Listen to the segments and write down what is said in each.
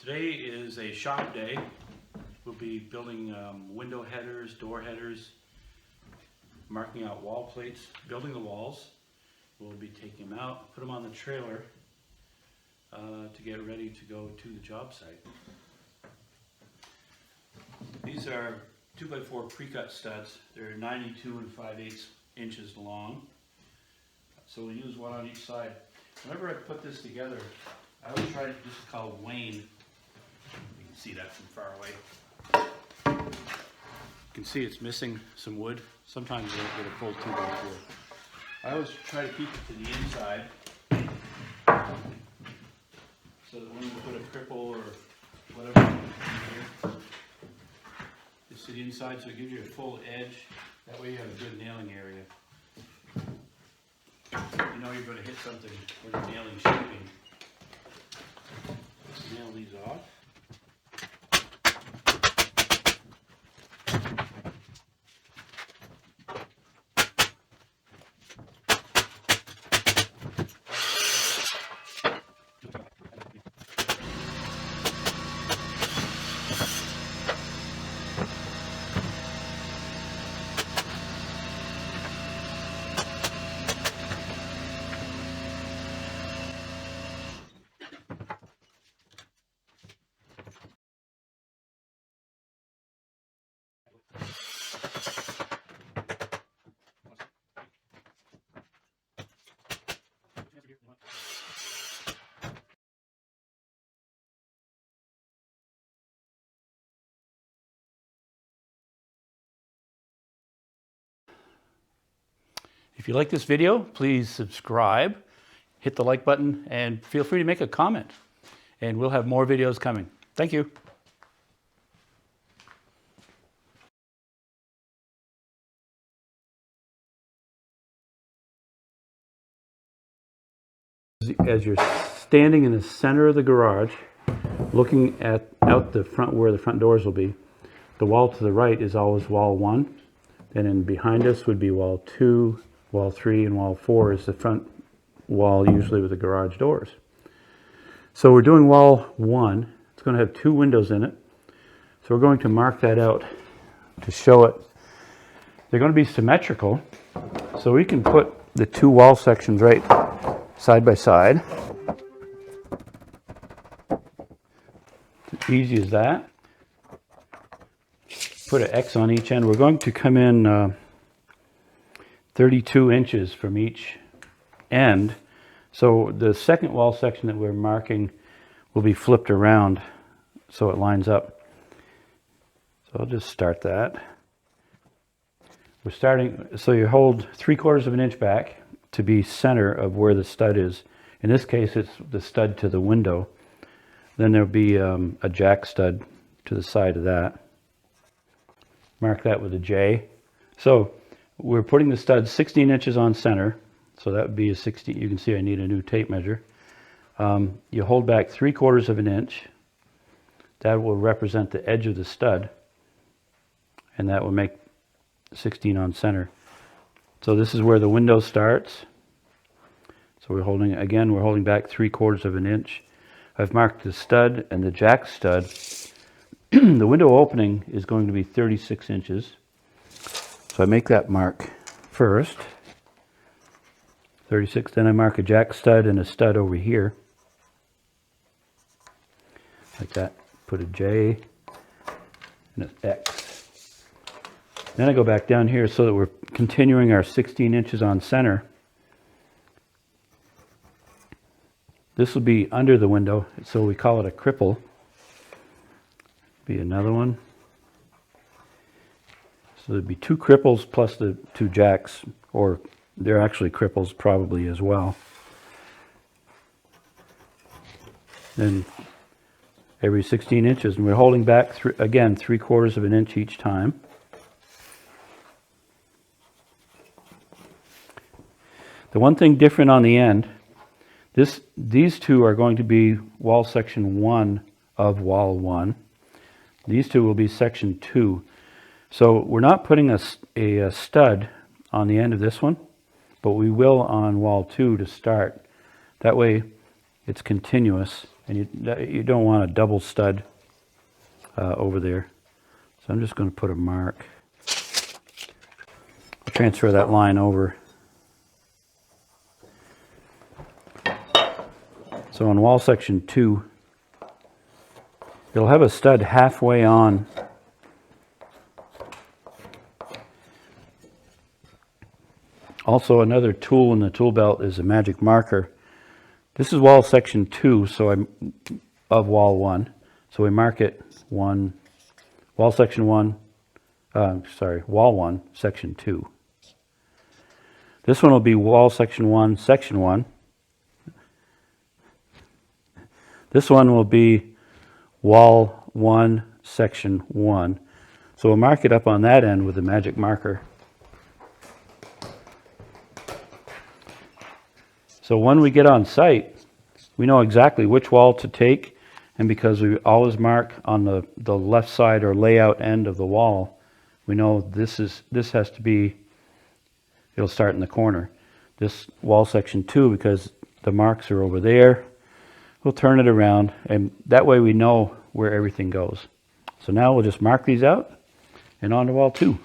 Today is a shop day. We'll be building window headers, door headers, marking out wall plates, building the walls. We'll be taking them out, put them on the trailer to get ready to go to the job site. These are 2x4 pre-cut studs. They're 92 and 5/8 inches long. So we'll use one on each side. Whenever I put this together, I always try to just call Wayne. You can see that from far away. You can see it's missing some wood. Sometimes you don't get a full 2x4. I always try to keep it to the inside so that when we put a cripple or whatever here, it's to the inside so it gives you a full edge. That way you have a good nailing area. You know you're going to hit something when you're nailing shaping. Let's nail these off. If you like this video, please subscribe, hit the like button, and feel free to make a comment. And we'll have more videos coming. Thank you. As you're standing in the center of the garage, looking out the front where the front doors will be, the wall to the right is always wall 1. And then behind us would be wall 2, wall 3, and wall 4 is the front wall, usually with the garage doors. So we're doing wall 1. It's going to have 2 windows in it. So we're going to mark that out to show it. They're going to be symmetrical. So we can put the 2 wall sections right side by side. As easy as that. Put an X on each end. We're going to come in 32 inches from each end. So the second wall section that we're marking will be flipped around so it lines up. So I'll just start that. We're starting, so you hold 3/4 of an inch back to be center of where the stud is. In this case, it's the stud to the window. Then there'll be a jack stud to the side of that. Mark that with a J. So we're putting the stud 16 inches on center. So that would be a 16. You can see I need a new tape measure. You hold back 3/4 of an inch. That will represent the edge of the stud. And that will make 16 on center. So this is where the window starts. So we're holding, again, we're holding back 3/4 of an inch. I've marked the stud and the jack stud. The window opening is going to be 36 inches. So I make that mark first. 36, then I mark a jack stud and a stud over here. Like that. Put a J and an X. Then I go back down here so that we're continuing our 16 inches on center. This will be under the window, so we call it a cripple. Be another one. So there'd be 2 cripples plus the 2 jacks, or they're actually cripples probably as well. Then every 16 inches, and we're holding back, again, 3/4 of an inch each time. The one thing different on the end, these 2 are going to be wall section 1 of wall 1. These 2 will be section 2. So we're not putting a stud on the end of this one, but we will on wall 2 to start. That way it's continuous. And you don't want a double stud over there. So I'm just going to put a mark. I'll transfer that line over. So on wall section 2, it'll have a stud halfway on. Also, another tool in the tool belt is a magic marker. This is wall section 2, so of wall 1. So we mark it wall section 1, wall 1, section 2. This one will be wall section 1, section 1. This one will be wall 1, section 1. So we'll mark it up on that end with a magic marker. So when we get on site, we know exactly which wall to take, and because we always mark on the left side or layout end of the wall, we know this has to be, it'll start in the corner. This wall section 2, because the marks are over there, we'll turn it around, and that way we know where everything goes. So now we'll just mark these out and on to wall 2.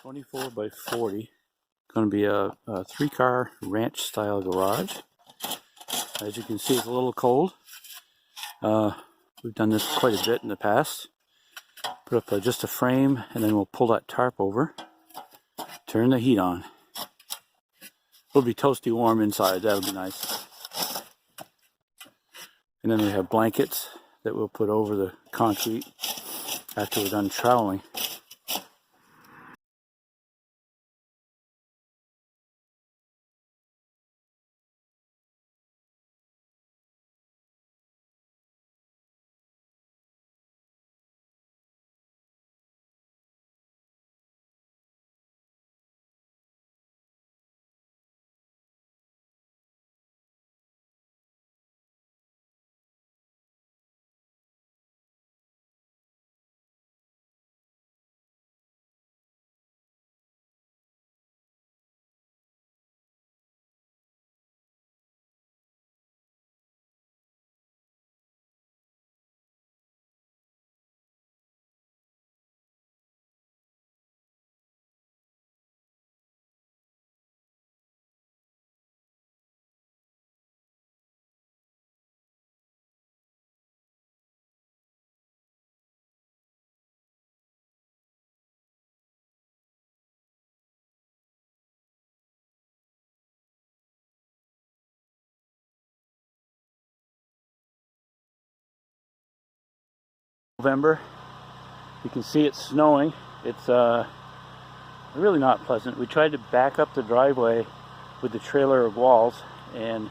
.24 by 40. Going to be a 3-car ranch style garage. As you can see, it's a little cold. We've done this quite a bit in the past. Put up just a frame, and then we'll pull that tarp over, turn the heat on. It'll be toasty warm inside, that'll be nice. And then we have blankets that we'll put over the concrete after we're done troweling. November, you can see it's snowing. It's really not pleasant. We tried to back up the driveway with the trailer of walls and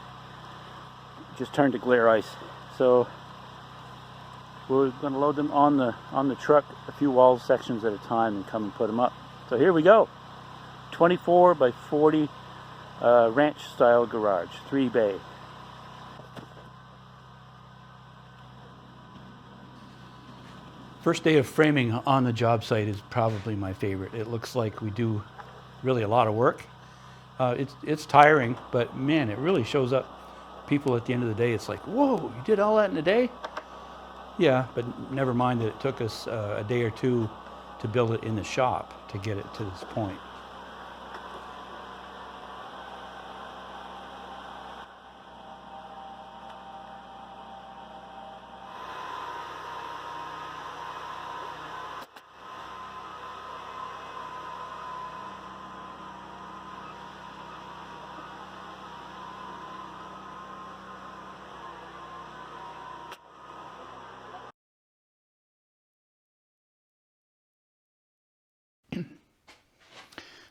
just turned to glare ice. So we're going to load them on the truck, a few wall sections at a time, and come and put them up. So here we go. 24 by 40 ranch style garage, 3 bay. First day of framing on the job site is probably my favorite. It looks like we do really a lot of work. It's tiring, but man, it really shows up. People at the end of the day, it's like, whoa, you did all that in a day? Yeah, but never mind that it took us a day or two to build it in the shop to get it to this point.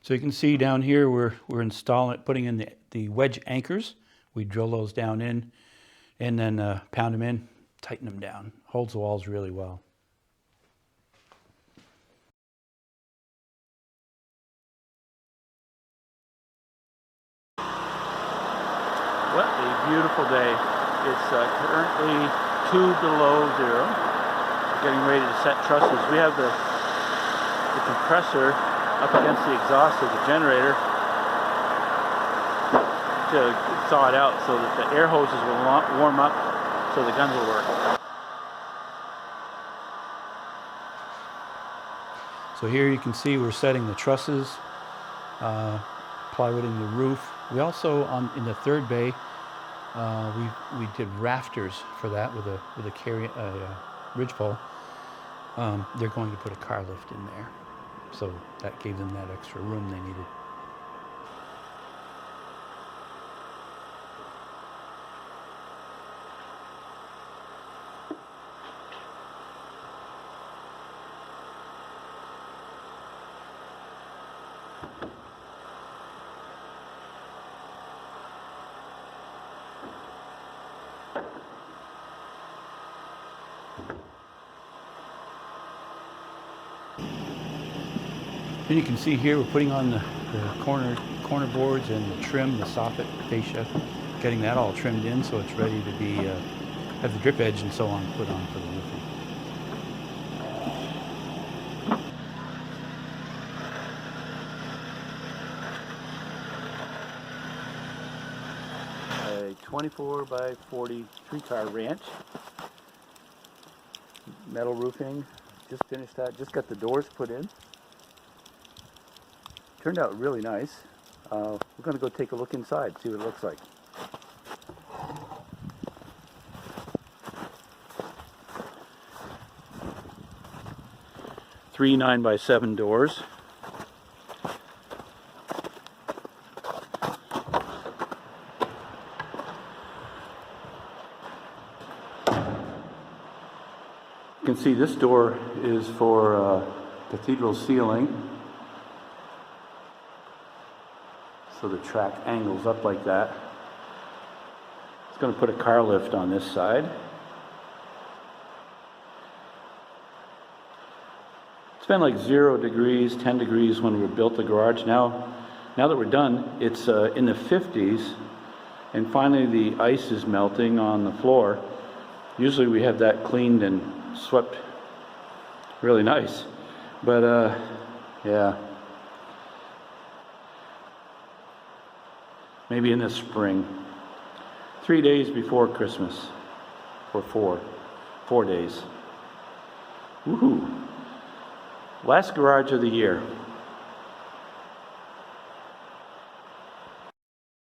So you can see down here we're installing, putting in the wedge anchors. We drill those down in and then pound them in, tighten them down. Holds the walls really well. beautiful day. It's currently 2 below zero. We're getting ready to set trusses. We have the compressor up against the exhaust of the generator to thaw it out so that the air hoses will warm up so the guns will work. So here you can see we're setting the trusses, plywooding the roof. We also, in the third bay, we did rafters for that with a ridgepole. They're going to put a car lift in there, so that gave them that extra room they needed. And you can see here we're putting on the corner boards and the trim, the soffit fascia, getting that all trimmed in so it's ready to be have the drip edge and so on put on for the roofing. A 24 by 40 3-car ranch, metal roofing. Just finished that. Just got the doors put in. Turned out really nice. We're going to go take a look inside, see what it looks like. Three 9x7 doors. You can see this door is for cathedral ceiling. So the track angles up like that. It's going to put a car lift on this side. It's been like 0 degrees, 10 degrees when we built the garage. Now that we're done, it's in the 50s, and finally the ice is melting on the floor. Usually we have that cleaned and swept really nice, but yeah. Maybe in the spring. 3 days before Christmas. Or 4 days. Woohoo! Last garage of the year.